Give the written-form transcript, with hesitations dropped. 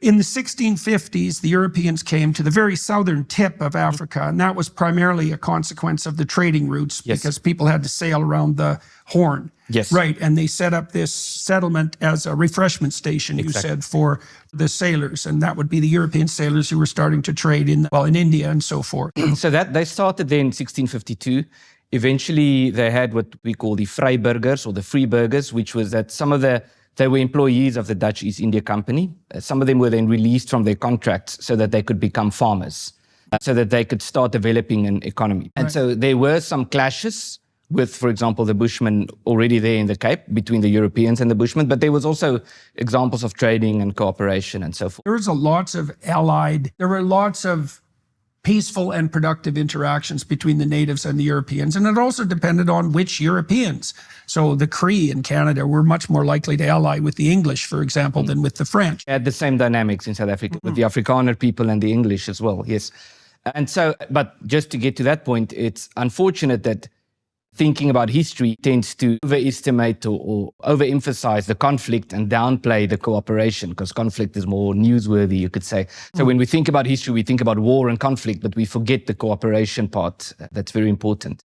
In the 1650s, the Europeans came to the very southern tip of Africa, and that was primarily a consequence of the trading routes because people had to sail around the Horn. Yes. Right, and they set up this settlement as a refreshment station, you said, for the sailors, and that would be the European sailors who were starting to trade in India and so forth. So that they started there in 1652. Eventually, they had what we call the Vryburgers or the Freeburgers, which was that they were employees of the Dutch East India Company. Some of them were then released from their contracts so that they could become farmers, so that they could start developing an economy. And so there were some clashes with, for example, the Bushmen already there in the Cape, between the Europeans and the Bushmen, but there was also examples of trading and cooperation and so forth. There were lots of peaceful and productive interactions between the natives and the Europeans. And it also depended on which Europeans. So the Cree in Canada were much more likely to ally with the English, for example, than with the French. They had the same dynamics in South Africa with the Afrikaner people and the English as well, yes. And so, but just to get to that point, it's unfortunate that thinking about history tends to overestimate or overemphasize the conflict and downplay the cooperation, because conflict is more newsworthy, you could say. So when we think about history, we think about war and conflict, but we forget the cooperation part. That's very important.